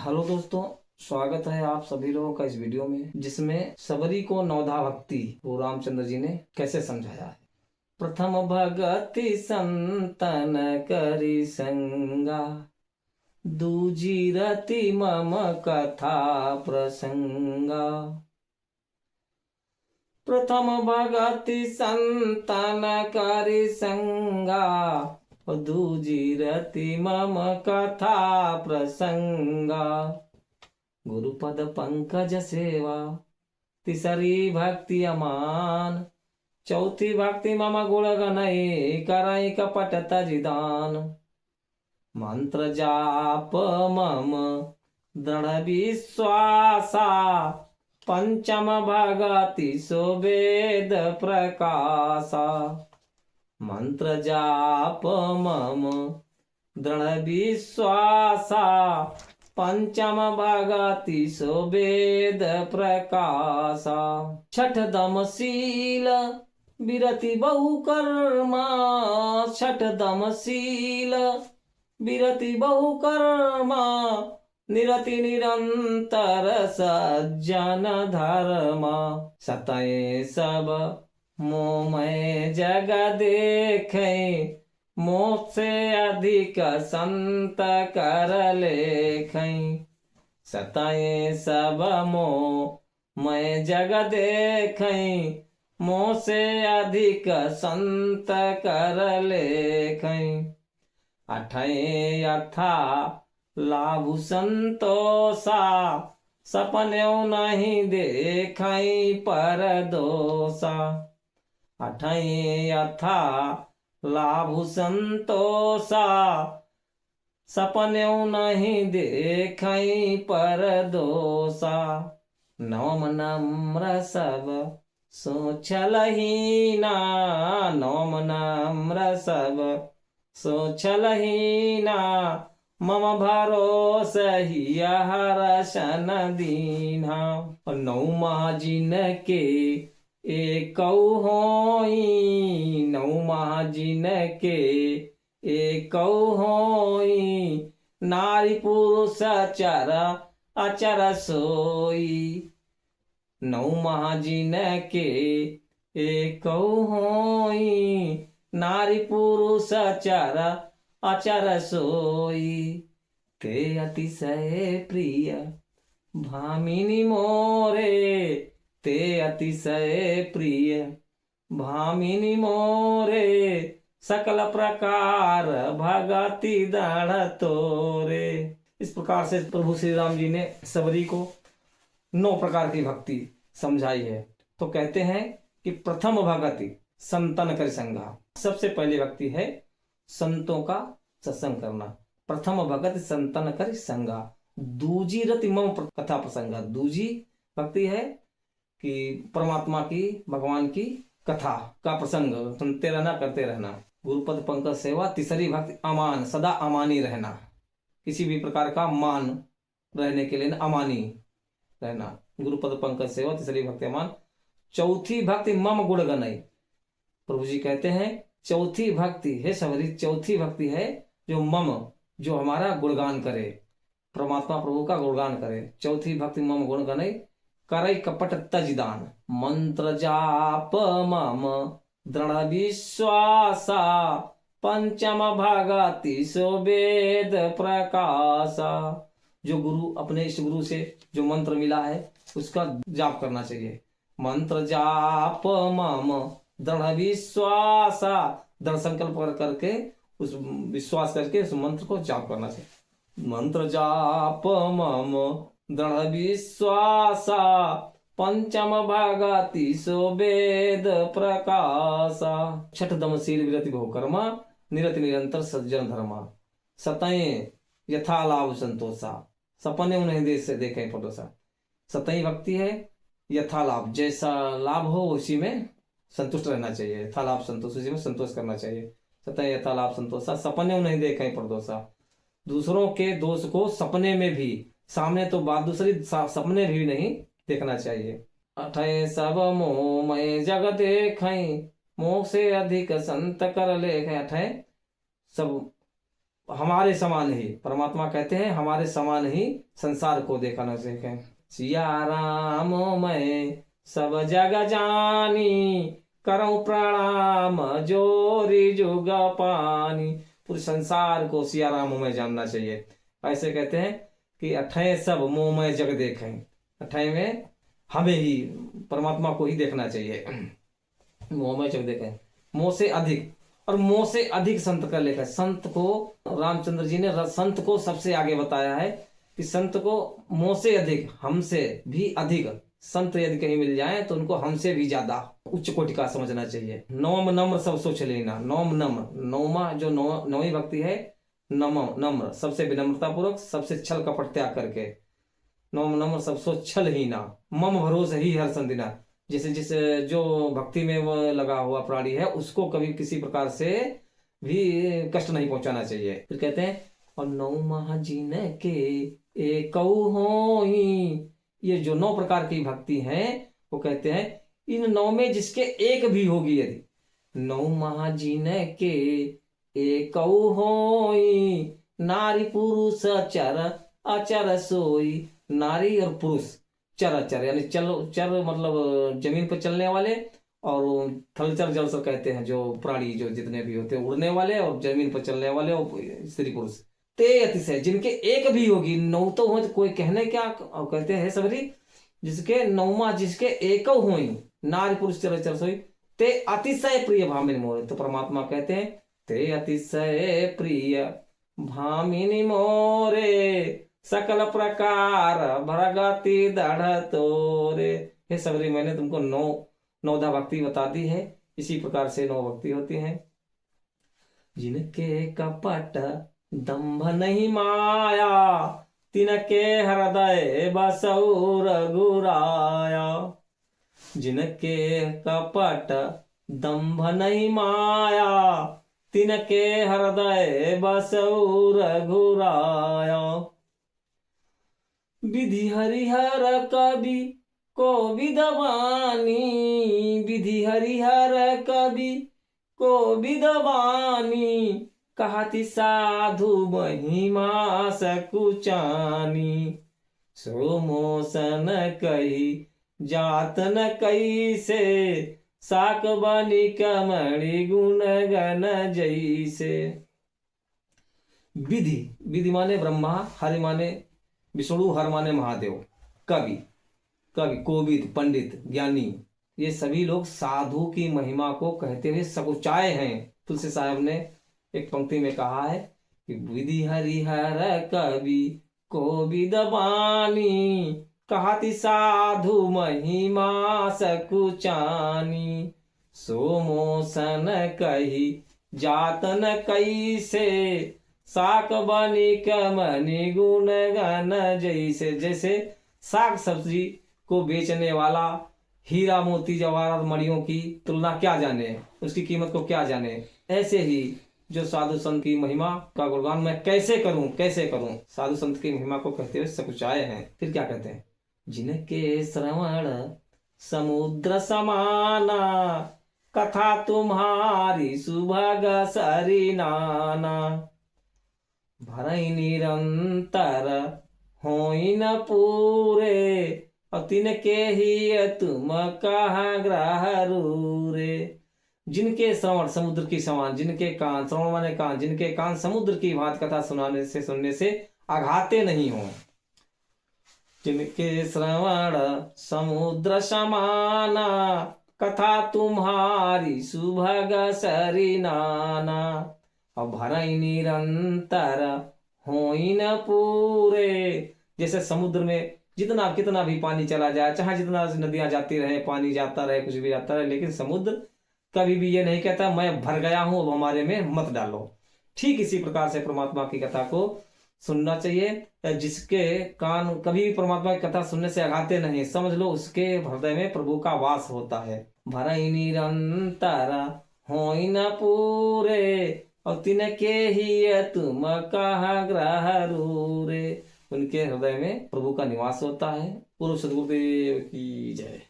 Hello दोस्तों, स्वागत है आप सभी लोगों का इस वीडियो में जिसमें सबरी को नवधा भक्ति वो रामचंद्र जी ने कैसे समझाया है। प्रथम भगति संतन करी संगा, दूजी रति मम कथा प्रसंगा। प्रथम भगति संतन करी संगा, दूजी रति मम कथा प्रसंगा। गुरुपद पंकज सेवा, तीसरी भक्ति अमान, चौथी भक्ति मम गुण गनई, कराई कपट तजिदान। मंत्र जाप मम दृढ़ विश्वासा, पंचम भगति सो वेद प्रकाशा। मंत्र जाप मम दृढ़ विश्वासा, पंचम भगति सो वेद प्रकाशा। छठ दम शील विरति बहु कर्मा, छठ दम शील विरति बहु कर्मा। निरति निरंतर सज्जन धर्मा, सतये सब मोमय जग देखे। मोक्ष से अधिक संत कर लेखै, सतये सब मोमय जग देखे। मोक्ष से अधिक संत कर लेखै। अठये यथा लाभ संतोषा, सपन्यों नहीं देखै पर दोषा। अठये यथा लाभ संतोषा, सपन्यों नहीं देखै पर दोषा। नवम नम्र सब सोचलहीना, नवम नम्र सब सोचलहीना। मम भरोसा ही हर्षन दीना। और नौमा जिनके एकौ होई, नौमा जिनके एकौ होई। नारी पुरुष चर अचर सोई, नौमा जिनके एकौ होई। नारी पुरुष चर अचर सोई। ते अतिशय प्रिय भामिनी मोरे, ते अतिशय प्रिय भामिनी मोरे। सकल प्रकार भगति दृढ़ तोरे। इस प्रकार से प्रभु श्री राम जी ने सबरी को 9 प्रकार की भक्ति समझाई है। तो कहते हैं कि प्रथम भगति संतन कर संगा, सबसे पहली भक्ति है संतों का सत्संग करना। प्रथम भगत संतन कर संगा, दूजी रति मम कथा प्रसंगा। दूजी भक्ति है कि परमात्मा की, भगवान की कथा का प्रसंग सुनते रहना, करते रहना। गुरुपद पंकज सेवा, तीसरी भक्ति अमान, सदा अमानी रहना, किसी भी प्रकार का मान रहने के लिए अमानी रहना। गुरुपद पंकज सेवा, तीसरी भक्ति अमान। चौथी भक्ति मम गुण गनई। प्रभु जी कहते हैं चौथी भक्ति है सबरी, चौथी भक्ति है जो मम, जो हमारा गुणगान करे, परमात्मा प्रभु का गुणगान करे। चौथी भक्ति मम गुण गनई, करई कपट तजिदान। मंत्र जाप मम दृढ़ विश्वासा, पंचम भगति सो वेद प्रकाशा। जो गुरु, अपने इष्ट गुरु से जो मंत्र मिला है उसका जाप करना चाहिए। मंत्र जाप मम दृढ़ विश्वासा, दृढ़ संकल्प करके, उस विश्वास करके उस मंत्र को जाप करना चाहिए। मंत्र जाप मम दृढ़ विश्वासा, पंचम भगति सो वेद प्रकाशा। छठ दम शील विरति बहु कर्मा, निरति निरंतर सज्जन धर्मा। सतये यथा लाभ संतोषा, सपने उन्हें देश से देखे पड़ोसा। सतई भक्ति है यथा लाभ, जैसा लाभ हो उसी में संतुष्ट रहना चाहिए। यथा लाभ संतोष, उसी में संतोष करना चाहिए। सतय यथा लाभ संतोषा, सपने नहीं देखें परदोषा। दूसरों के दोष को सपने में भी, सामने तो बात दूसरी, सपने भी नहीं देखना चाहिए। अठय सब मोमय जग देखें, मोह से अधिक संत कर लेखें। अठय सब हमारे समान ही, परमात्मा कहते हैं हमारे समान ही संसार को देखना सीखें। सिया राम मैं सब जग जानी, करऊं प्रणाम जोरी जुग पानी। पूरे संसार को सिया राम में जानना चाहिए। ऐसे कहते हैं कि अठै सब मोह में जग देखें, अठै में हमें ही, परमात्मा को ही देखना चाहिए। मोह में जग देखें, मोह से अधिक, और मोह से अधिक संत का लेखा। संत को रामचंद्र जी ने संत को सबसे आगे बताया है कि संत को मोह से अधिक, हमसे भी अधिक संत यदि कहीं मिल जाए तो उनको हमसे भी ज्यादा उच्च कोटि का समझना चाहिए। नौम नम्र सब सोच लेना, नौम नम्र, नौमा जो नौवीं भक्ति है, नम नम्र सबसे विनम्रता पूर्वक, सबसे छल कपट त्याग करके, नौम नम्र सब सोच छल ही ना, मम भरोस ही हर संदिना। जैसे जिस जो भक्ति में वो लगा हुआ प्राणी है उसको कभी किसी प्रकार से भी कष्ट नहीं पहुंचाना चाहिए। फिर कहते हैं और नौ महाजीन के एक होई, ये जो 9 प्रकार की भक्ति है वो कहते हैं इन 9 में जिसके एक भी होगी, यदि 9 महाजीन के एक होई, नारी पुरुष चर अचर सोई। नारी और पुरुष चर अचर, यानी चल चर मतलब जमीन पर चलने वाले, और थलचर जलचर कहते हैं जो प्राणी जो जितने भी होते हैं उड़ने वाले और जमीन पर चलने वाले, और स्त्री पुरुष। ते अतिशय जिनके एक भी होगी, 9 तो हो कोई कहने क्या, कहते हैं सबरी जिसके 9वां जिसके एक होई, नारी पुरुष चर अचर सोई, ते अतिशय प्रिय भामिनी मोरे। तो परमात्मा कहते हैं ते अतिशय प्रिय भामिनी मोरे, सकल प्रकार भरगति दढ़ तोरे। हे सबरी मैंने तुमको 9 भक्ति बता दी है, इसी प्रकार से 9 भक्ति होती हैं। जिनके कपट दंभ नहीं माया, तिनके हृदय बसौ रघुराया। जिनके कपट दंभ नहीं माया, तिनके हृदय बसौ रघुराया। विधि हरिहर कवि को विदवानी, विधि हरिहर कवि को विदवानी, कहती साधु महिमा सकुचानी। सो मोसन कही जातन कैसे, साक बनी कमणि गुण गण जैसे। विधि, विधि माने ब्रह्मा, हरि माने विष्णु, हर माने महादेव। कवि, कवि कोविद, पंडित, ज्ञानी, ये सभी लोग साधु की महिमा को कहते हुए सकुचाए हैं। तुलसी साहब ने एक पंक्ति में कहा है कि विधि हरिहर कवि कोविद बानी, कहती साधु महिमा सकुचानी। सो मोसन कही जातन कैसे, साक बनी कमनि गुण गण जैसे। जैसे साग सब्जी को बेचने वाला हीरा मोती जवाहरात मणियों की तुलना क्या जाने, उसकी कीमत को क्या जाने, ऐसे ही जो साधु संत की महिमा का गुणगान मैं कैसे करूं, कैसे करूं, साधु संत की महिमा को कहते हुए सकुचाए हैं। फिर क्या कहते हैं, जिनके श्रवण समुद्र समाना, कथा तुम्हारी सुभग सरी नाना। भरई निरंतर होई न पूरे, और तिनके ही तुम कहा ग्रह रूरे। जिनके श्रवण समुद्र की समान, जिनके कान, श्रवण माने कान, जिनके कान समुद्र की भांति कथा सुनने से आघाते नहीं हो। जिनके श्रवण समुद्र समाना, कथा तुम्हारी सुभग सरी नाना। और भरई निरंतर होई न पूरे। जैसे समुद्र में जितना कितना भी पानी चला जाए, चाहे जितना नदियां जाती रहे, पानी जाता रहे, कुछ भी जाता रहे, लेकिन समुद्र कभी भी ये नहीं कहता मैं भर गया हूं अब हमारे में मत डालो। ठीक इसी प्रकार से परमात्मा की कथा को सुनना चाहिए। जिसके कान कभी भी परमात्मा की कथा सुनने से आघाते नहीं, समझ लो उसके हृदय में प्रभु का वास होता है। भरई निरंतर होई न पूरे, और तिनके ही तुम कहा ग्रह रूरे। उनके हृदय में प्रभु का निवास होता है। पूर्व सदगुरुदेव की जय।